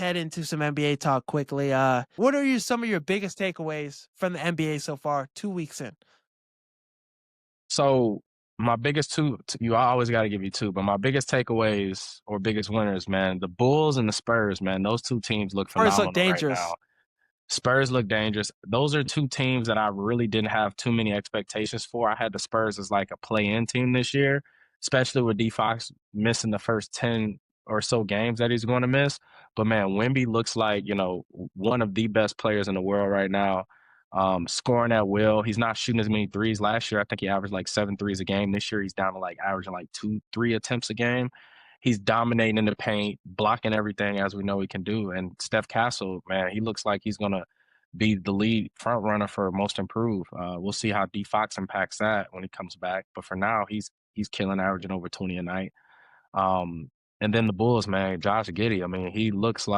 head into some NBA talk quickly. What are some of your biggest takeaways from the NBA so far, 2 weeks in? So my biggest you I always got to give you two, but my biggest takeaways or biggest winners, man, the Bulls and the Spurs, man, those two teams look Spurs look phenomenal right dangerous. now. Spurs look dangerous. Those are two teams that I really didn't have too many expectations for. I had the Spurs as like a play-in team this year, especially with D Fox missing the first 10 or so games that he's going to miss. But man, Wemby looks like, one of the best players in the world right now. Scoring at will. He's not shooting as many threes. Last year, I think he averaged like 7 threes a game. This year, he's down to like averaging like 2, 3 attempts a game. He's dominating in the paint, blocking everything as we know he can do. And Steph Castle, man, he looks like he's gonna be the lead front runner for most improved. We'll see how D Fox impacts that when he comes back. But for now, he's killing, averaging over 20 a night. And then the Bulls, man, Josh Giddey. I mean, An he MVP. looks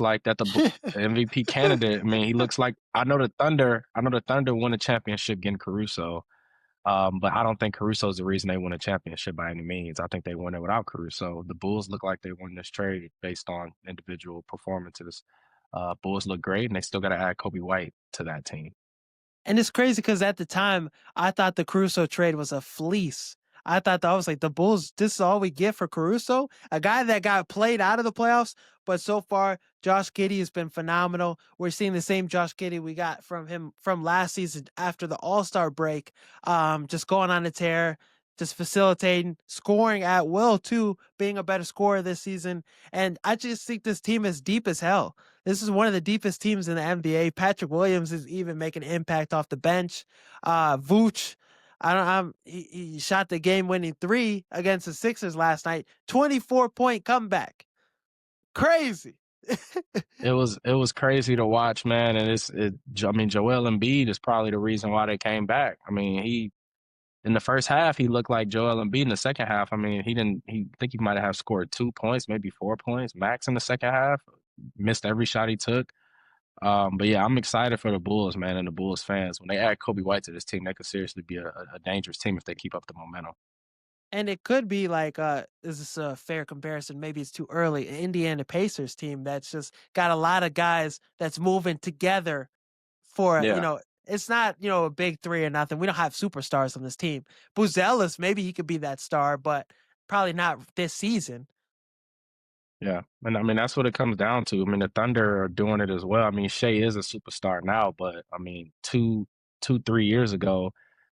like that the MVP candidate. I mean, he looks like I know the Thunder. I know the Thunder won a championship getting Caruso. But I don't think Caruso's the reason they won a championship by any means. I think they won it without Caruso. The Bulls look like they won this trade based on individual performances. Bulls look great, and they still got to add Kobe White to that team. And it's crazy because at the time, I thought the Caruso trade was a fleece. I was like, the Bulls, this is all we get for Caruso, a guy that got played out of the playoffs. But so far, Josh Giddey has been phenomenal. We're seeing the same Josh Giddey we got from him from last season after the All-Star break, just going on a tear, just facilitating, scoring at will too, being a better scorer this season. And I just think this team is deep as hell. This is one of the deepest teams in the NBA. Patrick Williams is even making an impact off the bench. Vooch, I don't. He shot the game-winning three against the Sixers last night. 24-point comeback. Crazy. It was crazy to watch, man. And I mean, Joel Embiid is probably the reason why they came back. I mean, he in the first half he looked like Joel Embiid. In the second half, I mean, he didn't. He I think he might have scored 2 points, maybe 4 points max in the second half. Missed every shot he took. But yeah, I'm excited for the Bulls, man, and the Bulls fans. When they add Kobe White to this team, they could seriously be a dangerous team if they keep up the momentum. And it could be like, is this a fair comparison? Maybe it's too early. An Indiana Pacers team that's just got a lot of guys that's moving together for, Yeah, it's not, a big three or nothing. We don't have superstars on this team. Buzelis, maybe he could be that star, but probably not this season. yeah, and I mean that's what it comes down to. I mean the Thunder are doing it as well. I mean Shea is a superstar now, but I mean 3 years ago,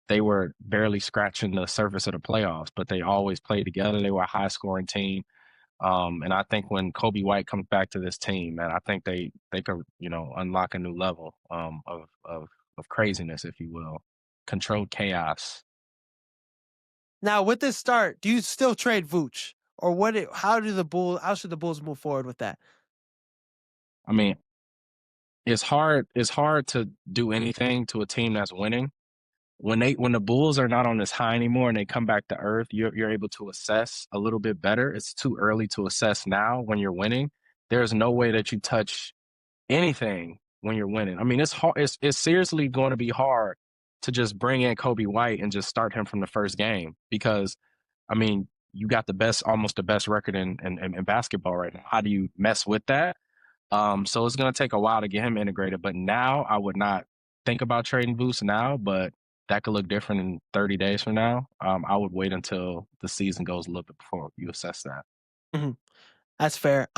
they were barely scratching the surface of the playoffs. But they always played together. They were a high scoring team. And I think when Kobe White comes back to this team, man, I think they could unlock a new level of craziness, if you will, controlled chaos. Now, with this start, do you still trade Vooch? Or how should the Bulls move forward with that? I mean, it's hard to do anything to a team that's winning. When the Bulls are not on this high anymore and they come back to earth, you're able to assess a little bit better. It's too early to assess now when you're winning. There's no way that you touch anything when you're winning. I mean, it's hard. It's seriously going to be hard to just bring in Kobe White and just start him from the first game because, I mean, you got almost the best record in basketball right now. How do you mess with that? So it's going to take a while to get him integrated. But now I would not think about trading Boost now, but that could look different in 30 days from now. I would wait until the season goes a little bit before you assess that. Mhm. That's fair.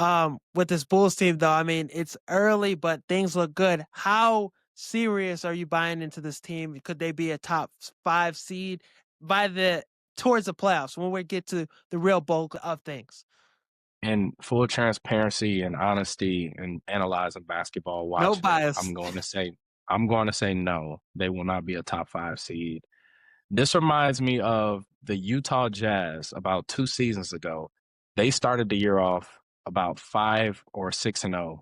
With this Bulls team, though, I mean, it's early, but things look good. How serious are you buying into this team? Could they be a top five seed by towards the playoffs when we get to the real bulk of things? In full transparency and honesty and analyzing basketball, No watching it, bias. I'm going to say no, they will not be a top five seed. This reminds me of the Utah Jazz about 2 seasons ago. They started the year off about 5 or 6-0.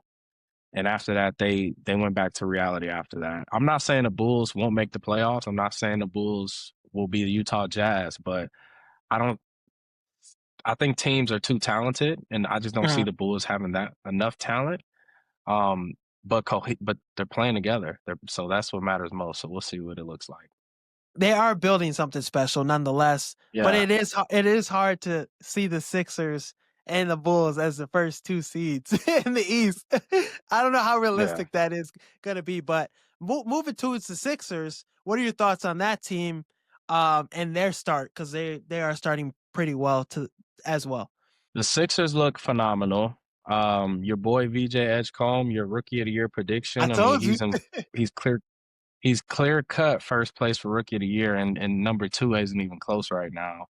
And after that, they went back to reality after that. I'm not saying the Bulls won't make the playoffs. I'm not saying the Bulls will be the Utah Jazz, but I don't I think teams are too talented, and I just don't see Mhm. the Bulls having that enough talent. Um, but they're playing together, so that's what matters most. So we'll see what it looks like. They are building something special nonetheless, but Yeah, it is hard to see the Sixers and the Bulls as the first 2 seeds in the East. I don't know how Yeah. realistic that is gonna be, but moving towards the Sixers, what are your thoughts on that team, and their start? Because they are starting pretty well to as well. The Sixers look phenomenal. Your boy VJ Edgecombe, your rookie of the year I prediction. I mean, told you. he's clear he's clear cut first place for rookie of the year, and number two isn't even close right now.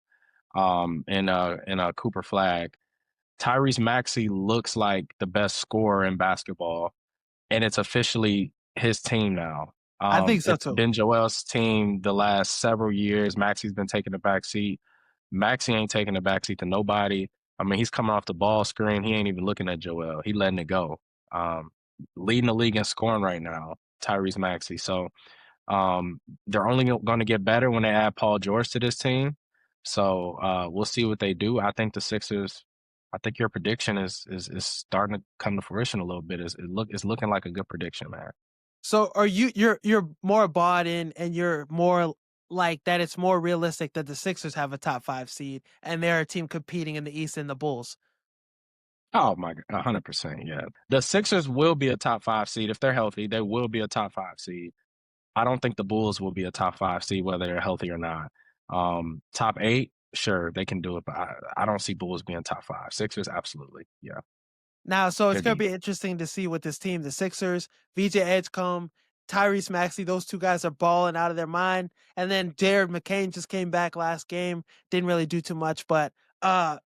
In Cooper Flag. Tyrese Maxey looks like the best scorer in basketball, and it's officially his team now. I think so It's too. been Joel's team the last several years. Maxey's been taking the back seat. Maxey ain't taking the back seat to nobody. I mean, he's coming off the ball screen. He ain't even looking at Joel. He letting it go. Um, Leading the league in scoring right now, Tyrese Maxey. So they're only going to get better when they add Paul George to this team. So we'll see what they do. I think the Sixers. I think your prediction is starting to come to fruition a little bit. It's looking like a good prediction, man. So are you're more bought in and you're more like that it's more realistic that the Sixers have a top 5 seed and they're a team competing in the East and the Bulls. Oh my, 100%. Yeah, the Sixers will be a top five seed if they're healthy. They will be a top five seed. I don't think the Bulls will be a top five seed whether they're healthy or not. Top eight, sure, they can do it, but I don't see Bulls being top five. Sixers, absolutely. Yeah, Now, so it's they're gonna deep. be interesting to see with this team, the Sixers, VJ Edgecombe, Tyrese Maxey, those 2 guys are balling out of their mind. And then Jared McCain just came back last game, didn't really do too much, but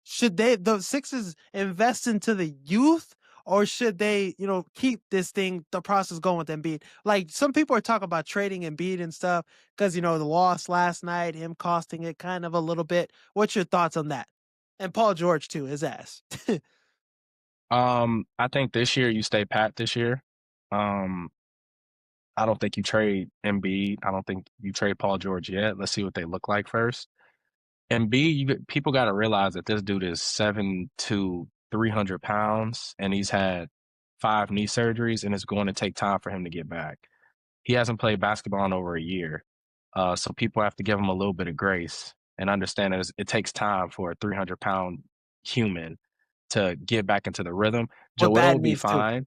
should the Sixers invest into the youth or should they, keep this thing, the process going with Embiid? Like some people are talking about trading Embiid and stuff because the loss last night, him costing it kind of a little bit. What's your thoughts on that? And Paul George too, his ass. I think this year you stay pat this year. Um, I don't think you trade Embiid. I don't think you trade Paul George yet. Let's see what they look like first. Embiid, people got to realize that this dude is 7'2", 300 pounds, and he's had 5 knee surgeries, and it's going to take time for him to get back. He hasn't played basketball in over a year, so people have to give him a little bit of grace and understand that it takes time for a 300-pound human to get back into the rhythm. With Joel bad will be knees too. fine.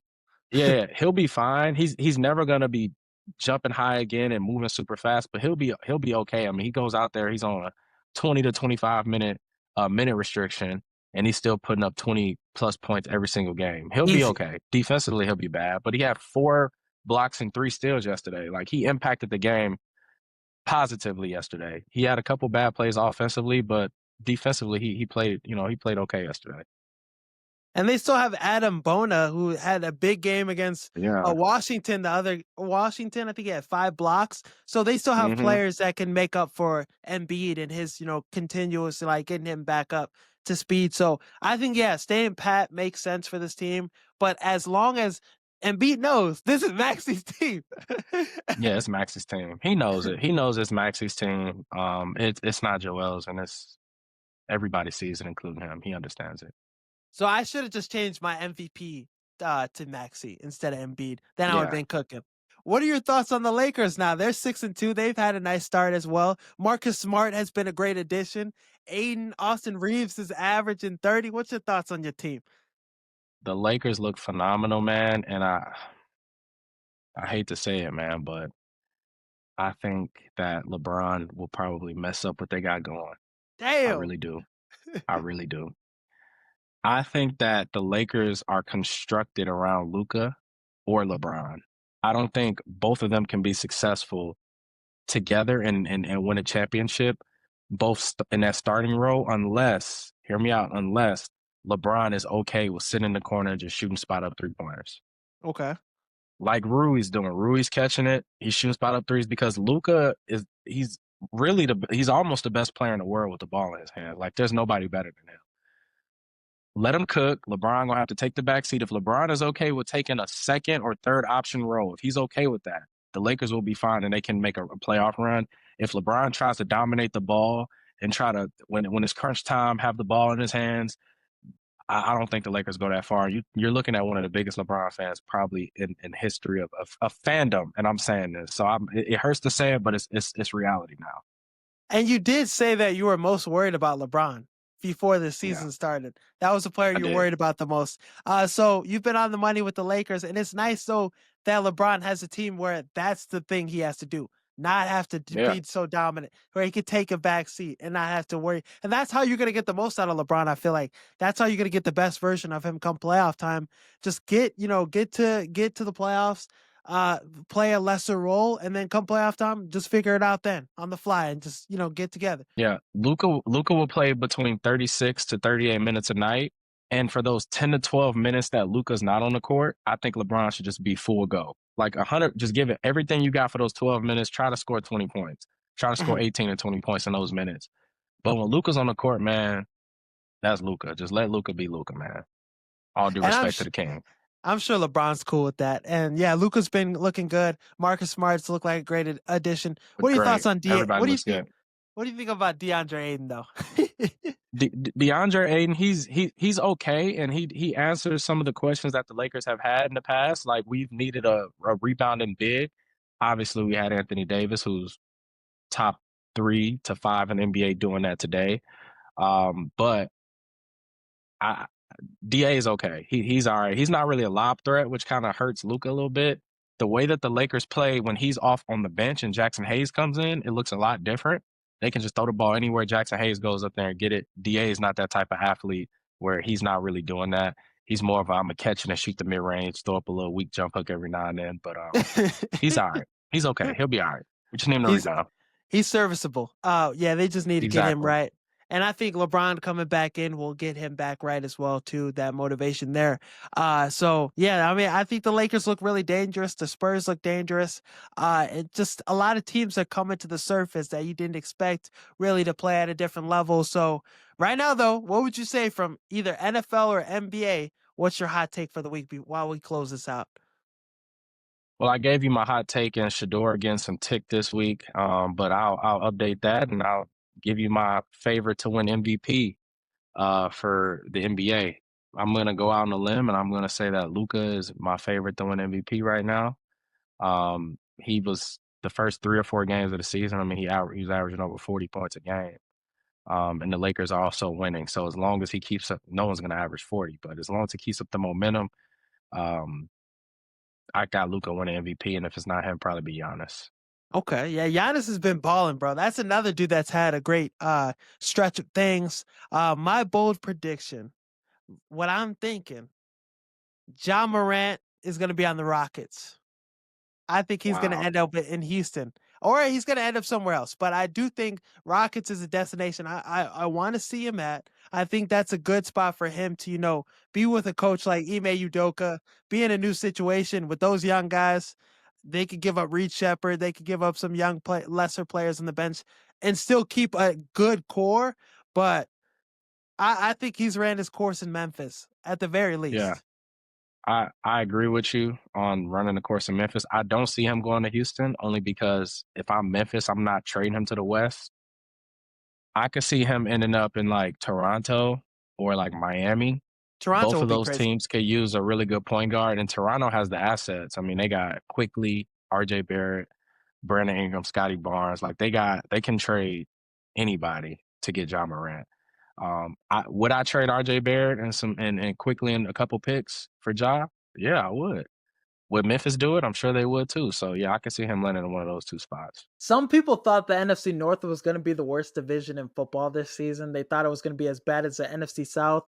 Yeah, he'll be fine. He's never gonna be jumping high again and moving super fast, but he'll be okay. I mean, he goes out there, he's on a 20 to 25 minute restriction, and he's still putting up 20 plus points every single game. He'll be Easy. okay. Defensively, he'll be bad, but he had 4 blocks and 3 steals yesterday. Like he impacted the game positively yesterday. He had a couple bad plays offensively, but defensively he played, he played okay yesterday. And they still have Adam Bona, who had a big game against Yeah. Washington. The other Washington, I think he had 5 blocks. So they still have hmm players that can make up for Embiid and his, continuous like getting him back up to speed. So I think staying pat makes sense for this team. But as long as Embiid knows this is Maxi's team. Yeah, it's Max's team. He knows it. He knows it's Max's team. It's not Joel's, and it's everybody sees it, including him. He understands it. So I should have just changed my MVP to Maxi instead of Embiid. Then I would have Yeah, been cooking. What are your thoughts on the Lakers now? They're 6-2. They've had a nice start as well. Marcus Smart has been a great addition. Aiden Austin Reeves is averaging 30. What's your thoughts on your team? the Lakers look phenomenal, man, and I hate to say it, man, but I think that LeBron will probably mess up what they got going. I Damn. really do. I really do. I think that the Lakers are constructed around Luka or LeBron. I don't think both of them can be successful together and win a championship, in that starting role, unless, hear me out, unless LeBron is okay with sitting in the corner and just shooting spot up 3 pointers. Okay. Like Rui's doing. Rui's catching it. He's shooting spot up threes because Luka he's really he's almost the best player in the world with the ball in his hand. Like there's nobody better than him. Let him cook. LeBron gonna have to take the back seat. If LeBron is okay with taking a second or third option role, if he's okay with that, the Lakers will be fine and they can make a playoff run. If LeBron tries to dominate the ball and try to when it's crunch time, have the ball in his hands, I don't think the Lakers go that far. You're looking at one of the biggest LeBron fans probably in history of fandom, and I'm saying this, so it hurts to say it, but it's reality now. And you did say that you were most worried about LeBron. before the Yeah, season started. That was the player I you're did. worried about the most. So you've been on the money with the Lakers, and it's nice though that LeBron has a team where that's the thing he has to do. Not have to Yeah, be so dominant, where he could take a back seat and not have to worry. And that's how you're gonna get the most out of LeBron. I feel like that's how you're gonna get the best version of him come playoff time. Just get to the playoffs, uh, play a lesser role, and then come playoff time, just figure it out then on the fly and just get together. yeah. Luka will play between 36 to 38 minutes a night. And for those 10 to 12 minutes that Luka's not on the court, I think LeBron should just be full go. Like 100, just give it everything you got for those 12 minutes. Try to score 20 points. Try to score 18 to 20 points in those minutes. But when Luka's on the court, man, that's Luka. Just let Luka be Luka, man. All due And respect to the king. I'm sure LeBron's cool with that. And yeah, Luka's been looking good. Marcus Smart's look like a great addition. What Look are your thoughts great. on D? Everybody looks good. What do you think about DeAndre Ayton though? DeAndre Ayton, he's okay, and he answers some of the questions that the Lakers have had in the past. Like we've needed a rebounding big. Obviously, we had Anthony Davis, who's top 3 to 5 in the NBA doing that today. But I DA is okay. He's all right. He's not really a lob threat, which kind of hurts Luka a little bit. The way that the Lakers play when he's off on the bench and Jackson Hayes comes in, it looks a lot different. They can just throw the ball anywhere Jackson Hayes goes up there and get it. DA is not that type of athlete where he's not really doing that. He's more of a, I'm a catch and shoot the mid range, throw up a little weak jump hook every now and then. But he's all right. He's okay. He'll be all right. We just need him to he's rebound. He's serviceable. Yeah, they just need to get him Exactly. right. And I think LeBron coming back in will get him back right as well too. That motivation there. So yeah, I mean, I think the Lakers look really dangerous. The Spurs look dangerous. And just a lot of teams are coming to the surface that you didn't expect really to play at a different level. So right now, though, what would you say from either NFL or NBA? What's your hot take for the week while we close this out? Well, I gave you my hot take in Shador against some Tick this week, but I'll update that and I'll give you my favorite to win MVP for the NBA. I'm gonna go out on a limb and I'm gonna say that Luka is my favorite to win MVP right now. He was the first 3 or 4 games of the season. I mean, he was averaging over 40 points a game. And the Lakers are also winning. So as long as he keeps up, no one's gonna average 40, but as long as he keeps up the momentum, um, I got Luka winning MVP, and if it's not him, probably be Giannis. Okay, yeah, Giannis has been balling, bro. That's another dude that's had a great stretch of things. My bold prediction, what I'm thinking, John Morant is going to be on the Rockets. I think he's going to Wow. end up in Houston, or he's going to end up somewhere else. But I do think Rockets is a destination I want to see him at. I think that's a good spot for him to be with a coach like Ime Udoka, be in a new situation with those young guys. They could give up Reed Shepard, they could give up some lesser players on the bench, and still keep a good core. But I think he's ran his course in Memphis at the very Yeah. least. I agree with you on running the course in Memphis. I don't see him going to Houston only because if I'm Memphis, I'm not trading him to the West. I could see him ending up in like Toronto or like Miami. Toronto Both would of be those crazy. teams could use a really good point guard, and Toronto has the assets. I mean, they got Quickly, RJ Barrett, Brandon Ingram, Scotty Barnes. Like they can trade anybody to get John Morant. Would I trade RJ Barrett and Quickly and a couple picks for Ja? Yeah, I would. Would Memphis do it? I'm sure they would too. So yeah, I could see him landing in one of those two spots. Some people thought the NFC North was going to be the worst division in football this season. They thought it was going to be as bad as the NFC South.